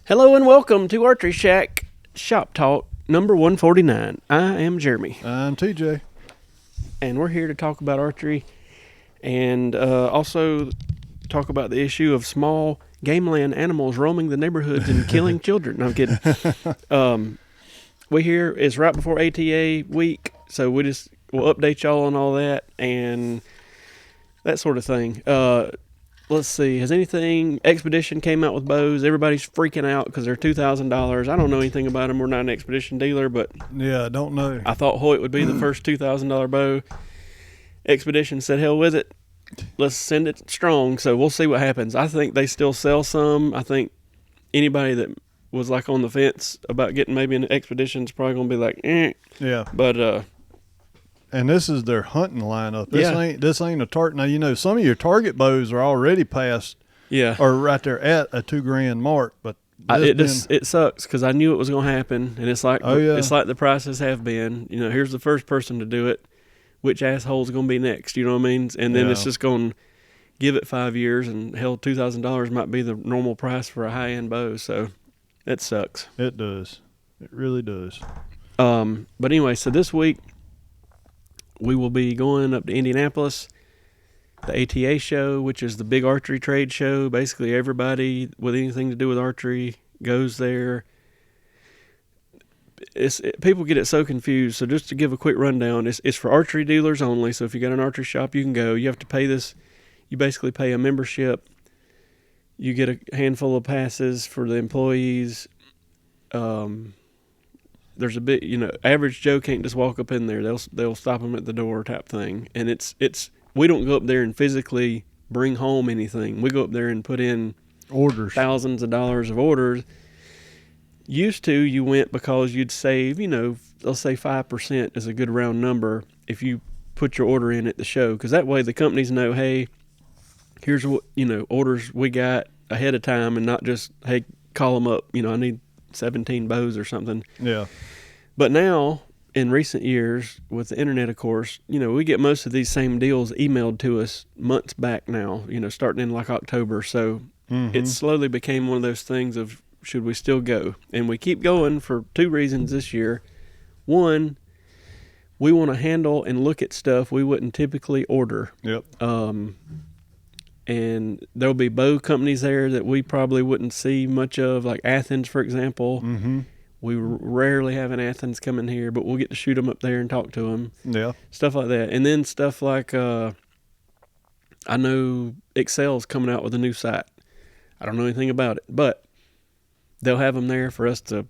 Hello and welcome to Archeryshack Shop Talk number 149. I am Jeremy. I'm TJ. And we're here to talk about archery and also talk about the issue of small game land animals roaming the neighborhoods and killing children. No, I'm kidding. We here is right before ATA week, so we'll update y'all on all that and that sort of thing. Let's see. Has anything? Expedition came out with bows. Everybody's freaking out because they're $2,000. I don't know anything about them. We're not an Expedition dealer, but Yeah, I don't know. I thought Hoyt would be the first $2,000 bow. Expedition said, hell with it. Let's send it strong. So we'll see what happens. I think they still sell some. I think anybody that was like on the fence about getting maybe an Expedition is probably going to be like, eh. Yeah. But, And this is their hunting lineup. Yeah. This ain't a target. Now, you know, some of your target bows are already past yeah. or right there at a $2,000 mark, but It sucks because I knew it was going to happen, and it's like it's like the prices have been. You know, here's the first person to do it. Which asshole's going to be next? You know what I mean? And then it's just going to give it 5 years, and hell, $2,000 might be the normal price for a high end bow. So that sucks. It does. It really does. But anyway, so this week we will be going up to Indianapolis, the ATA show, which is the big archery trade show. Basically, everybody with anything to do with archery goes there. People get it so confused. So just to give a quick rundown, it's for archery dealers only. So if you got an archery shop, you can go. You have to pay this. You basically pay a membership. You get a handful of passes for the employees. There's a bit, average Joe can't just walk up in there. They'll stop them at the door type thing. And it's we don't go up there and physically bring home anything. We go up there and put in Orders. thousands of dollars of orders. Used to, you went because you'd save, let's say 5% is a good round number if you put your order in at the show. Because that way the companies know, hey, here's what, orders we got ahead of time and not just, hey, call them up. I need 17 bows or something. Yeah. But now, in recent years, with the internet, of course, we get most of these same deals emailed to us months back now, starting in like October. So it slowly became one of those things of, should we still go? And we keep going for two reasons this year. One, we want to handle and look at stuff we wouldn't typically order. Yep. And there'll be bow companies there that we probably wouldn't see much of, like Athens, for example. Mm-hmm. We rarely have an Athens coming here, but we'll get to shoot them up there and talk to them. Yeah. Stuff like that. And then stuff like, I know Excel's coming out with a new site. I don't know anything about it, but they'll have them there for us to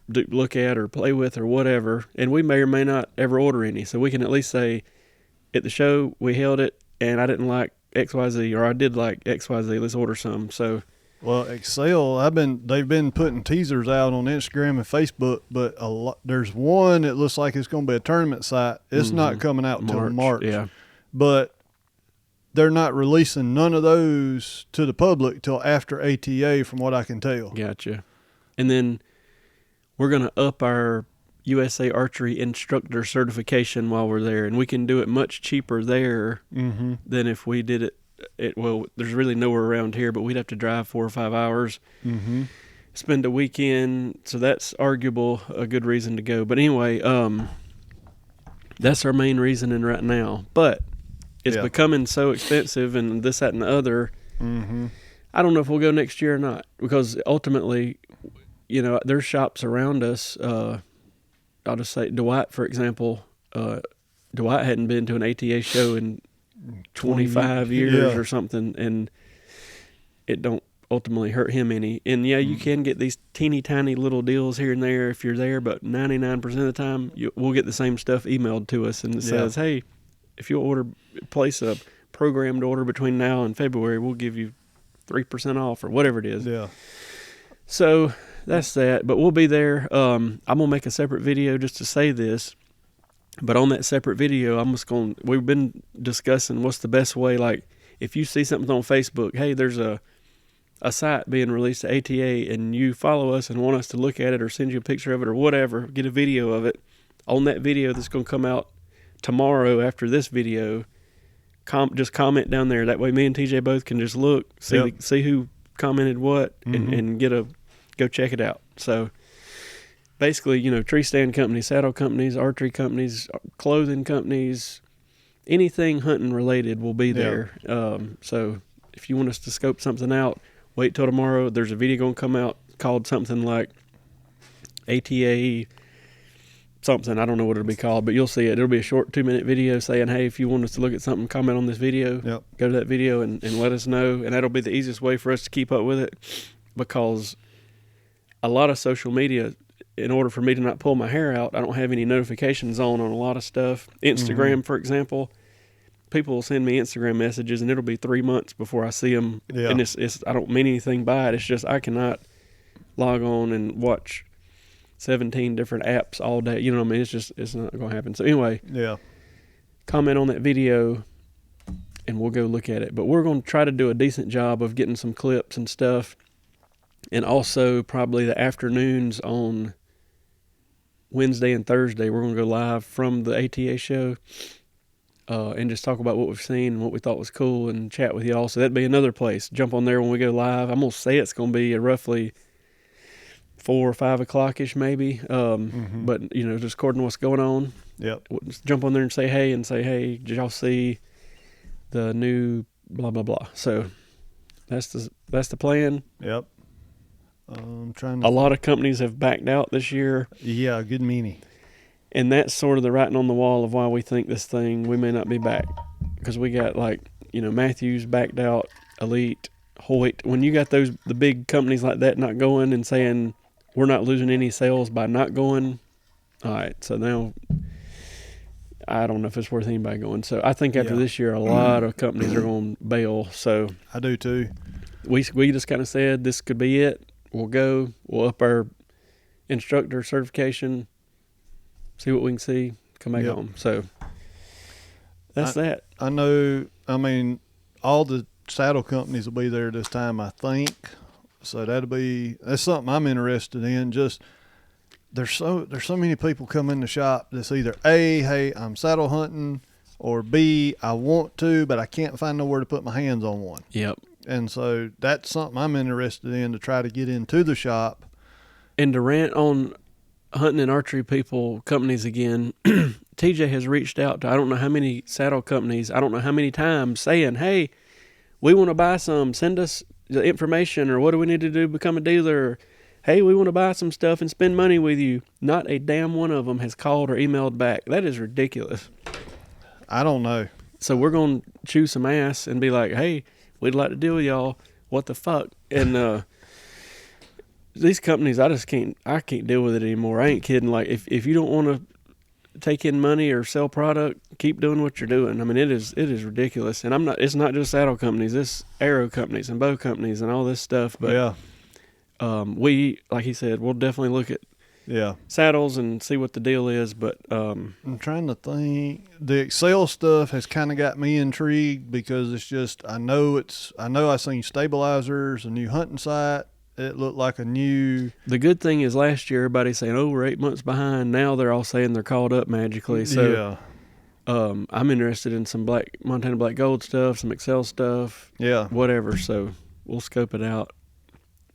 look at or play with or whatever. And we may or may not ever order any. So we can at least say, at the show, we held it, and I didn't like XYZ, or I did like XYZ, let's order some. So, well, Excel, they've been putting teasers out on Instagram and Facebook, but there's one that looks like it's going to be a tournament site. It's not coming out till March. Yeah. But they're not releasing none of those to the public till after ATA, from what I can tell. Gotcha. And then we're going to up our USA Archery instructor certification while we're there, and we can do it much cheaper there than if we did it. Well, there's really nowhere around here, but we'd have to drive 4 or 5 hours, spend a weekend, so that's arguable a good reason to go. But anyway, that's our main reasoning right now. But it's becoming so expensive and this, that, and the other. I don't know if we'll go next year or not, because ultimately, there's shops around us. I'll just say Dwight, for example. Dwight hadn't been to an ATA show in 25 years or something, and it don't ultimately hurt him any. And you can get these teeny tiny little deals here and there if you're there, but 99% of the time we'll get the same stuff emailed to us, and it says, hey, if you'll place a programmed order between now and February, we'll give you 3% off or whatever it is. Yeah. So that's that, but we'll be there. I'm going to make a separate video just to say this, but on that separate video, we've been discussing what's the best way, like if you see something on Facebook, hey, there's a site being released to ATA and you follow us and want us to look at it or send you a picture of it or whatever, get a video of it. On that video that's going to come out tomorrow after this video, just comment down there. That way me and TJ both can just look, see who commented what, and get a go check it out. So basically, tree stand companies, saddle companies, archery companies, clothing companies, anything hunting related will be there. So if you want us to scope something out, wait till tomorrow. There's a video going to come out called something like ATA something. I don't know what it'll be called, but you'll see it. It'll be a short 2-minute video saying, hey, if you want us to look at something, comment on this video. Go to that video and let us know. And that'll be the easiest way for us to keep up with it, because a lot of social media, in order for me to not pull my hair out, I don't have any notifications on a lot of stuff. Instagram, for example, people will send me Instagram messages and it'll be 3 months before I see them. And it's I don't mean anything by it. It's just I cannot log on and watch 17 different apps all day. You know what I mean? It's not going to happen. So anyway, comment on that video and we'll go look at it. But we're going to try to do a decent job of getting some clips and stuff. And also probably the afternoons on Wednesday and Thursday, we're going to go live from the ATA show and just talk about what we've seen and what we thought was cool and chat with y'all. So that'd be another place. Jump on there when we go live. I'm going to say it's going to be a roughly 4 or 5 o'clock-ish maybe. But, just according to what's going on. Just jump on there and say, hey, did y'all see the new blah, blah, blah. So that's the plan. I'm trying to. A lot of companies have backed out this year. Yeah, a good many. And that's sort of the writing on the wall of why we think this thing, we may not be back. Because we got Matthews backed out, Elite, Hoyt. When you got the big companies like that not going and saying we're not losing any sales by not going, all right, so now I don't know if it's worth anybody going. So I think after this year, a lot of companies are going to bail. So I do too. We just kind of said this could be it. We'll go. We'll up our instructor certification, see what we can see, come back home. So that's that. I know. I mean, all the saddle companies will be there this time, I think. So that's something I'm interested in. Just there's so many people come in the shop that's either A, hey, I'm saddle hunting, or B, I want to, but I can't find nowhere to put my hands on one. And so that's something I'm interested in, to try to get into the shop. And to rant on hunting and archery companies again, TJ has reached out to I don't know how many saddle companies, I don't know how many times, saying, hey, we want to buy some. Send us the information, or what do we need to do to become a dealer? Or, hey, we want to buy some stuff and spend money with you. Not a damn one of them has called or emailed back. That is ridiculous. I don't know. So we're going to chew some ass and be like, hey, we'd like to deal with y'all. What the fuck? And these companies, I can't deal with it anymore. I ain't kidding. Like, if you don't want to take in money or sell product, keep doing what you're doing. I mean, it is ridiculous. And it's not just saddle companies, it's arrow companies and bow companies and all this stuff. But we, like he said, we'll definitely look at saddles and see what the deal is. But I'm trying to think. The Excel stuff has kind of got me intrigued, because it's just I know I seen stabilizers, a new hunting site. It looked like a new. The good thing is last year everybody's saying, oh, we're 8 months behind. Now they're all saying they're caught up magically. So I'm interested in some Montana Black Gold stuff, some Excel stuff, whatever. So we'll scope it out.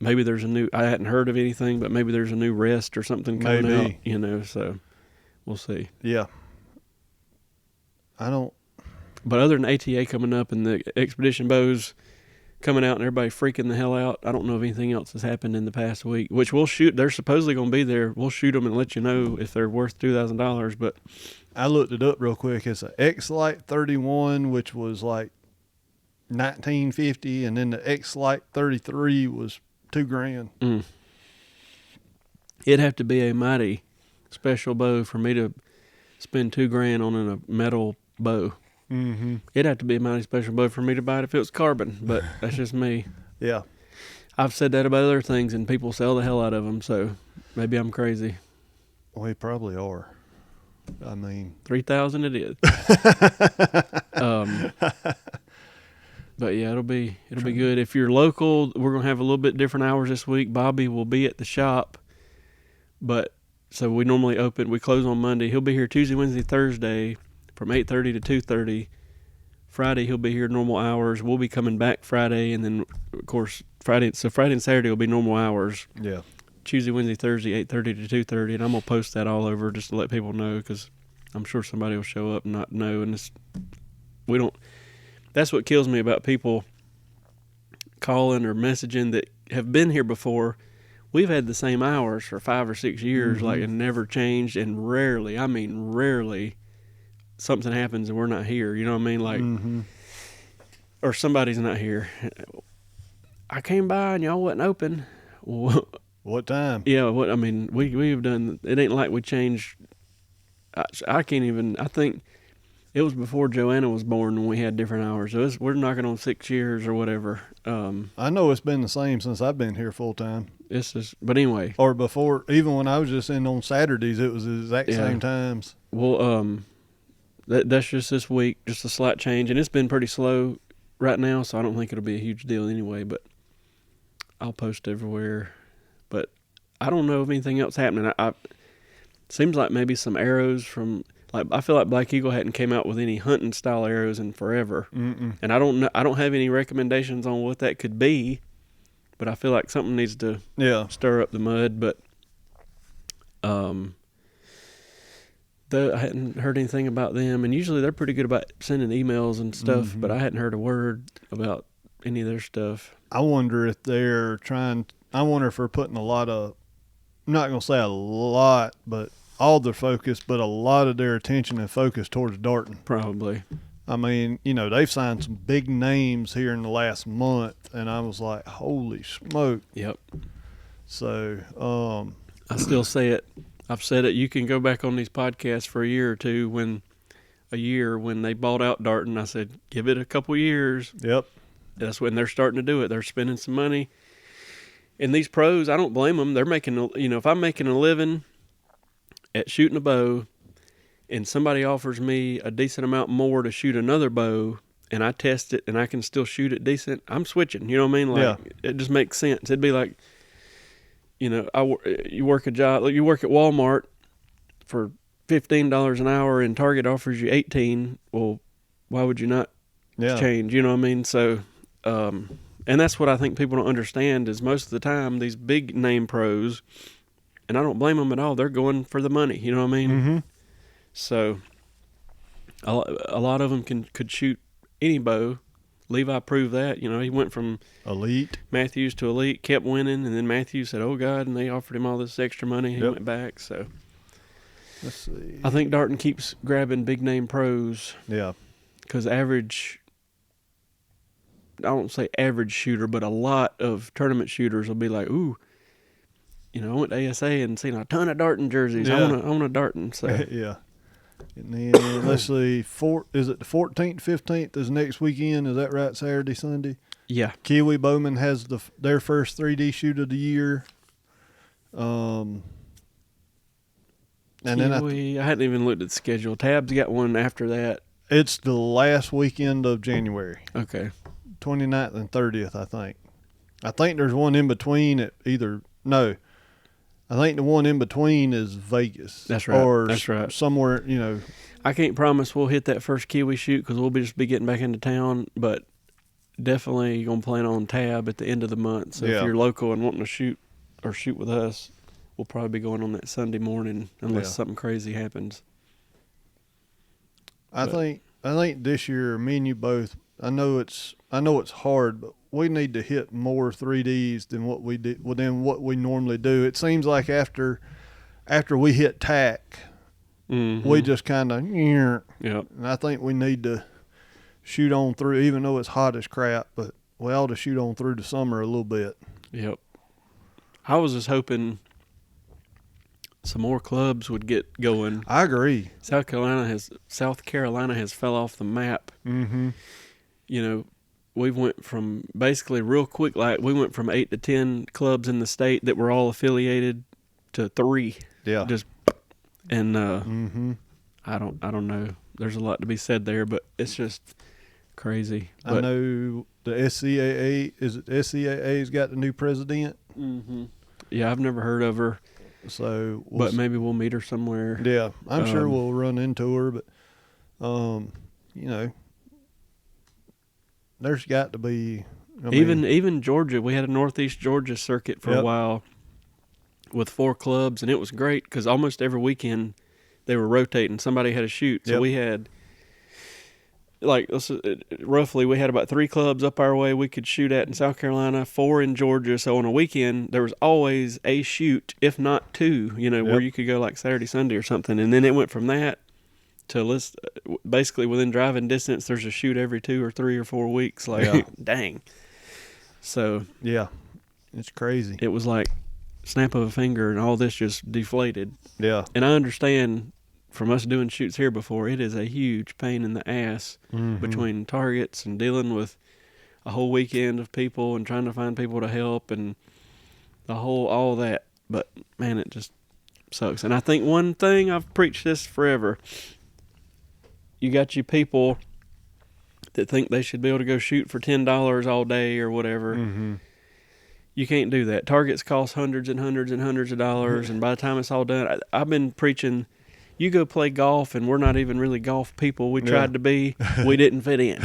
Maybe there's I hadn't heard of anything, but maybe there's a new rest or something coming out, so we'll see. Yeah. But other than ATA coming up and the expedition bows coming out and everybody freaking the hell out, I don't know if anything else has happened in the past week, which we'll shoot. They're supposedly going to be there. We'll shoot them and let you know if they're worth $2,000, but I looked it up real quick. It's an X-Lite 31, which was like $1,950, and then the X-Lite 33 was $2,000. It'd have to be a mighty special bow for me to spend $2,000 on a metal bow. It'd have to be a mighty special bow for me to buy it if it was carbon, but that's just me. I've said that about other things, and people sell the hell out of them, so maybe I'm crazy. We probably are. I mean, $3,000 it is. But yeah, it'll be good. If you're local, we're gonna have a little bit different hours this week. Bobby will be at the shop, but so we normally we close on Monday. He'll be here Tuesday, Wednesday, Thursday from 8:30 to 2:30. Friday he'll be here normal hours. We'll be coming back Friday, and then of course Friday and Saturday will be normal hours. Tuesday, Wednesday, Thursday, 8:30 to 2:30, and I'm gonna post that all over just to let people know, because I'm sure somebody will show up and not know. And we don't. That's what kills me about people calling or messaging that have been here before. We've had the same hours for 5 or 6 years, Mm-hmm. like, and never changed. And rarely, I mean rarely, something happens and we're not here. You know what I mean? Like, Mm-hmm. or somebody's not here. I came by and y'all wasn't open. Well, What time? yeah, what I mean, we've done. It ain't like we changed. I can't even. I think it was before Joanna was born when we had different hours. So we're knocking on 6 years or whatever. I know it's been the same since I've been here full time. But anyway. Or before, even when I was just in on Saturdays, it was the exact same times. Well, that's just this week, just a slight change, and it's been pretty slow right now, so I don't think it'll be a huge deal anyway. But I'll post everywhere. But I don't know of anything else happening. Seems like maybe some arrows from, like, I feel like Black Eagle hadn't came out with any hunting style arrows in forever. Mm-mm. And I don't know. I don't have any recommendations on what that could be, but I feel like something needs to stir up the mud. But I hadn't heard anything about them, and usually they're pretty good about sending emails and stuff. Mm-hmm. But I hadn't heard a word about any of their stuff. I wonder if they're trying. I wonder if they're putting a lot of. I'm not gonna say a lot, but all their focus, but a lot of their attention and focus towards Darton. Probably. I mean, they've signed some big names here in the last month, and I was like, holy smoke. Yep. So, I still say it. I've said it. You can go back on these podcasts for a year or two when they bought out Darton. I said, give it a couple years. Yep. That's when they're starting to do it. They're spending some money. And these pros, I don't blame them. They're making, if I'm making a living at shooting a bow and somebody offers me a decent amount more to shoot another bow and I test it and I can still shoot it decent, I'm switching. You know what I mean? Like, It just makes sense. It'd be like, you work a job, like you work at Walmart for $15 an hour and Target offers you $18. Well, why would you not change? You know what I mean? So, and that's what I think people don't understand is most of the time these big name pros, and I don't blame them at all, they're going for the money. You know what I mean? Mm-hmm. So a lot of them could shoot any bow. Levi proved that. He went from Elite Matthews to Elite, kept winning, and then Matthews said, "Oh God," and they offered him all this extra money. And he went back. So let's see. I think Darton keeps grabbing big name pros. Yeah. Because I don't say average shooter, but a lot of tournament shooters will be like, ooh, I went to ASA and seen a ton of Darton jerseys. Yeah. I want a Darton. So Yeah. And then let's see, is it the 14th, 15th is next weekend? Is that right? Saturday, Sunday? Yeah. Kiwi Bowman has their first 3D shoot of the year. And then I hadn't even looked at the schedule. Tab's got one after that. It's the last weekend of January. Okay. 29th and 30th, I think. I think there's one in between I think the one in between is Vegas. That's right. Or That's right. Somewhere, I can't promise we'll hit that first Kiwi shoot because we'll just be getting back into town, but definitely going to plan on Tab at the end of the month. So if you're local and wanting to shoot with us, we'll probably be going on that Sunday morning unless something crazy happens. I think this year, me and you both, I know it's hard, but we need to hit more 3Ds than what we normally do. It seems like after we hit TAC, we just kind of Yep. And I think we need to shoot on through, even though it's hot as crap, but we ought to shoot on through the summer a little bit. Yep. I was just hoping some more clubs would get going. I agree. South Carolina has fell off the map. Mm-hmm. We went from basically real quick, like we went from 8 to 10 clubs in the state that were all affiliated to 3. Yeah. And I don't know. There's a lot to be said there, but it's just crazy. I know the SCAA's got the new president. Mm-hmm. Yeah, I've never heard of her. So, but maybe we'll meet her somewhere. Yeah, I'm sure we'll run into her, but there's got to be even Georgia. We had a Northeast Georgia circuit for a while, with 4 clubs, and it was great because almost every weekend they were rotating. Somebody had a shoot, so we had roughly we had about 3 clubs up our way we could shoot at in South Carolina, 4 in Georgia. So on a weekend there was always a shoot, if not 2, where you could go like Saturday, Sunday or something. And then it went from that to basically within driving distance there's a shoot every 2 or 3 or 4 weeks. Dang. So yeah, it's crazy. It was like snap of a finger and all this just deflated. Yeah. And I understand from us doing shoots here before, it is a huge pain in the ass between targets and dealing with a whole weekend of people and trying to find people to help and all that. But man, it just sucks. And I think one thing, I've preached this forever, you got you people that think they should be able to go shoot for $10 all day or whatever. You can't do that. Targets cost hundreds and hundreds and hundreds of dollars, and by the time it's all done, I've been preaching, you go play golf, and we're not even really golf people. We tried to be. We didn't fit in.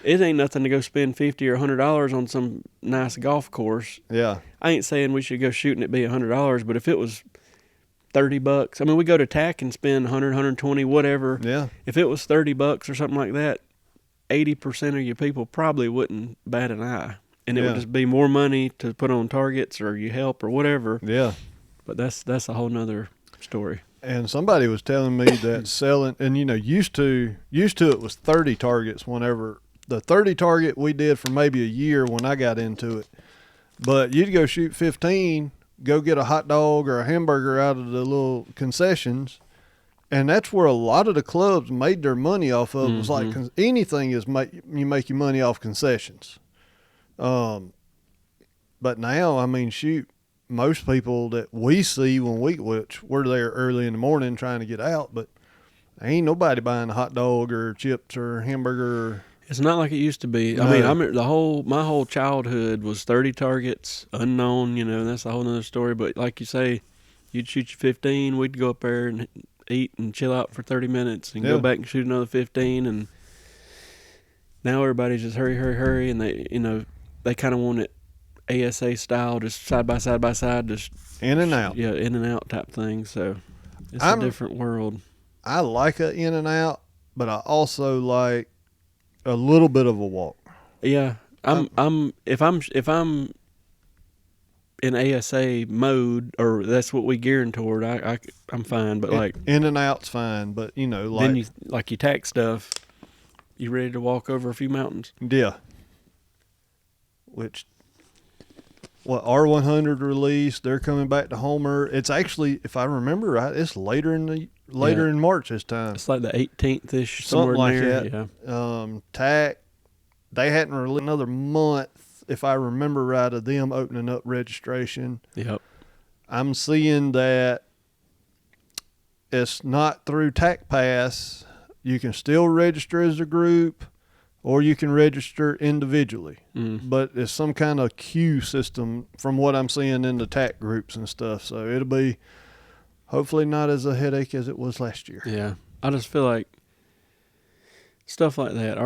It ain't nothing to go spend $50 or $100 on some nice golf course. Yeah. I ain't saying we should go shooting it be $100, but if it was $30, I mean, we go to TAC and spend 100, 120, whatever. Yeah. If it was $30 or something like that, 80% of you people probably wouldn't bat an eye. And it would just be more money to put on targets or you help or whatever. Yeah. But that's a whole nother story. And somebody was telling me that selling, and used to it was 30 targets whenever. The 30 target we did for maybe a year when I got into it. But you'd go shoot 15, go get a hot dog or a hamburger out of the little concessions. And that's where a lot of the clubs made their money off of. It was like anything is you make your money off concessions. But now, I mean, shoot, most people that we see which we're there early in the morning trying to get out, but ain't nobody buying a hot dog or chips or hamburger. It's not like it used to be. No. I mean, my whole childhood was 30 targets, unknown, that's a whole other story. But like you say, you'd shoot your 15, we'd go up there and eat and chill out for 30 minutes and go back and shoot another 15. And now everybody's just hurry, and they kind of want it ASA style, just side by side, just in and out. Yeah, in and out type thing. So it's a different world. I like a in and out, but I also like a little bit of a walk. Yeah, if I'm in ASA mode, or that's what we gearing toward, I'm fine. But like in and out's fine, but then you tack stuff. You ready to walk over a few mountains? Yeah. Which, R100 release, they're coming back to Homer. It's actually, if I remember right, it's later in March this time. It's like the 18th-ish, something like there. that. Yeah. TAC, they hadn't released another month, if I remember right, of them opening up registration. Yep. I'm seeing that it's not through TAC Pass. You can still register as a group, or you can register individually. But it's some kind of queue system from what I'm seeing in the TAC groups and stuff. So it'll be hopefully not as a headache as it was last year. Yeah. I just feel like stuff like that.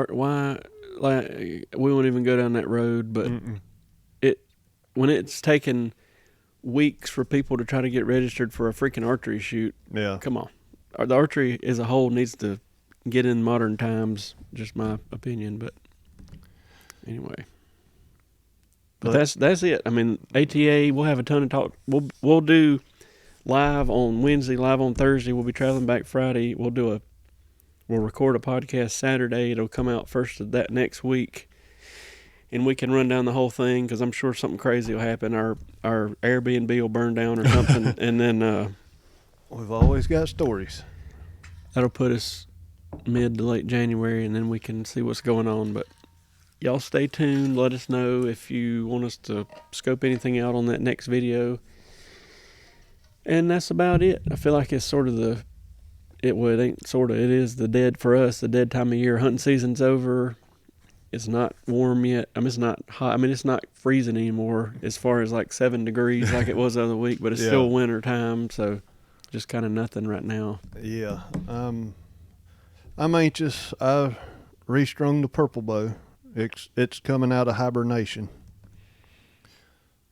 We won't even go down that road, but when it's taken weeks for people to try to get registered for a freaking archery shoot, come on. The archery as a whole needs to get in modern times, just my opinion, but anyway. But that's it. I mean, ATA, we'll have a ton of talk. We'll do live on Wednesday, live on Thursday. We'll be traveling back Friday. We'll record a podcast Saturday. It'll come out first of that next week, and we can run down the whole thing because I'm sure something crazy will happen. Our Airbnb will burn down or something, and then we've always got stories. That'll put us mid to late January, and then we can see what's going on. But y'all stay tuned. Let us know if you want us to scope anything out on that next video. And that's about it. I feel like it's sort of it is the dead for us, the dead time of year. Hunting season's over. It's not warm yet. I mean, it's not hot. I mean, it's not freezing anymore as far as like 7 degrees like it was the other week, but it's still winter time. So just kind of nothing right now. Yeah. I'm anxious. I restrung the purple bow. It's coming out of hibernation.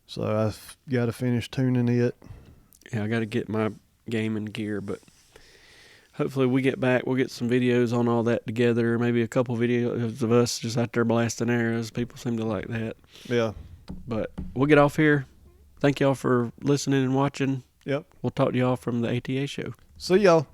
So I've got to finish tuning it. Yeah, I got to get my gaming gear, but hopefully we get back. We'll get some videos on all that together. Maybe a couple videos of us just out there blasting arrows. People seem to like that. Yeah. But we'll get off here. Thank y'all for listening and watching. Yep. We'll talk to y'all from the ATA show. See y'all.